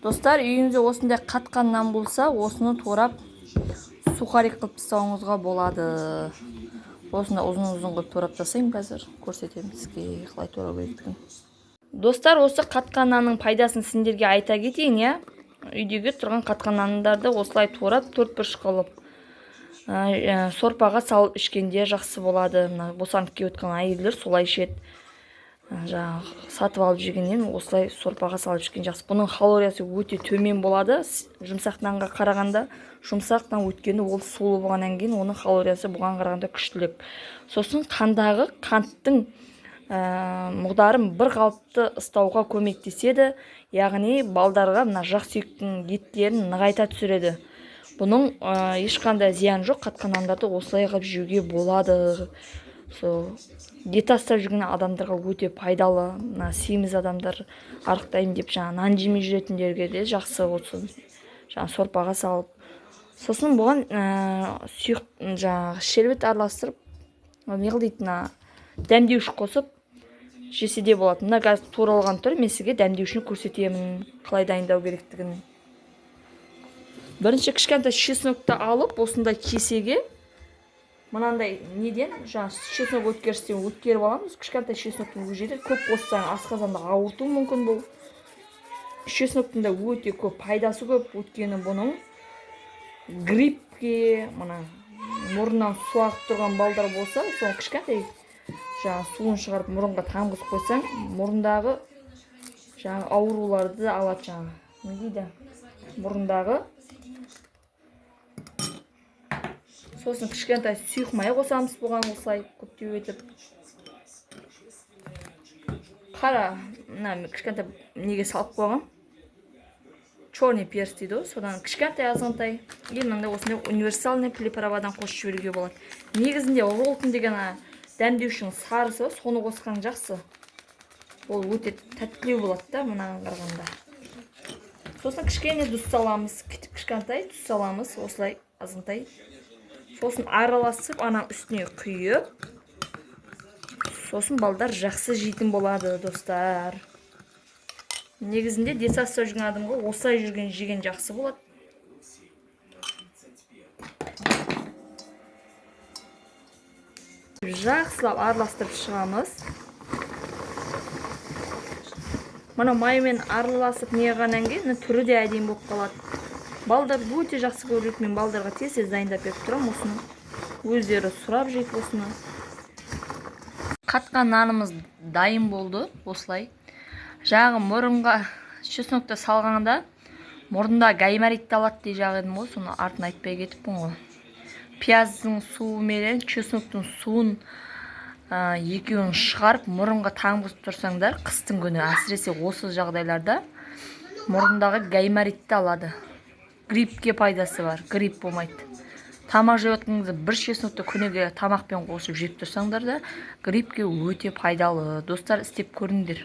Достар, үйіңізде осындай қатқан нан болса, осыны турап сухарик қылып тастауыңызға болады. Осында ұзын-ұзын қылып турап тастаймын, қазір көрсетемін сізге қалай турау керектігін. Достар, осы қатқан нанның пайдасын сендерге айта кетейін, я. Үйдегі тұрған қатқан нандарды осылай турап 4-1 қылып сорпаға салып ішкенде жақсы болады. Босанып келіп отқан әйелдер солай ішеді. Сатып алып жегеннен осылай сорпаға салып ішкен жақсы. Бұның калориясы өте төмен болады. Жұмсақ нанға қарағанда, жұмсақ нан өткені ол сулы болғаннан кейін оның калориясы бұған қарағанда күштілік. Сосын қандағы қанттың мықтарын бір қалыпты ұстауға көмектеседі. Яғни балдарға мына жақ сүйектің еттерін нығайта түсіреді. Бұның ешқандай зиян жоқ. Қатқан нандарды осылай қылып жеуге болады. Диета ұстап жүрген адамдарға өте пайдалы. Семіз адамдар арықтаймын деп нан жемей жүретіндерге де жақсы болсын. Сорпаға салып. Сосын бұған шербет араластырып, дәмдеуіш қосып жесе де болады. Мына қазір туралған тұр, мен сізге дәмдеушіні көрсетемін, қалай дайындау керектігін. Бірінші кішкентай чеснокты алып, осындай кесеге мынандай неден, чеснок өткерістен өткеріп аламыз. Кішкентай чесноктың өжеті көп қоссаң асқазанда ауырту мүмкін бұл. Чесноктың да өте көп пайдасы көп. Өткені бұның гриппке, мұрнынан су ағып тұрған балдар болса, соны кішкентай суын шығарып мұрынға тамғызып қойсаң, мұрындағы ауруларды алады. Не дейді? Мұрындағы. Сосын кішкентай сұйық май қосамыз бұған осылай көптеу етіп. Қара, кішкентай неге салып қойған. Черный перец дейді, содан кішкентай азғантай. Мынандай осындай универсальный приправадан қосып жіберуге болады. Негізінде роллтон деген дәмдеушінің сарысы, соны қосқан жақсы. Ол өте тәттілеу болады да, мынаған қарағанда. Сосын кішкене тұз саламыз, кішкентай тұз саламыз, осылай азғантай. Сосын араласып, үстіне құйып, сосын балдар жақсы жейтін болады, достар. Негізінде диета ұстап жүрген адамға осылай жеген жақсы болады. Жақсылап араластырып шығамыз. Мұны маймен араласып неғаннан кейін түрі де әдемі болып қалады. Балдар өте жақсы көреді. Мен балдарға тез дайындап беріп тұрам осыны. Өздері сұрап жейді осыны. Қатқан нанымыз дайын болды, осылай. Жағы мұрынға чеснокты салғанда мұрында гайморитті алады дей жағыдым ғой, соны артын айтпай кетіппін ғой. Пияздың суы мен чесноктың суын екеуін шығарып мұрынға тамғызып тұрсаңдар, қыстың күні әсіресе осы жағдайларда мұрындағы гайморитті алады. Гриппке пайдасы бар, грипп болмайды. Тамақ жеп отқаныңызда бір чеснокты күніге тамақпен қосып жеп тұрсаңдар да, гриппке өте пайдалы. Достар, істеп көріңдер.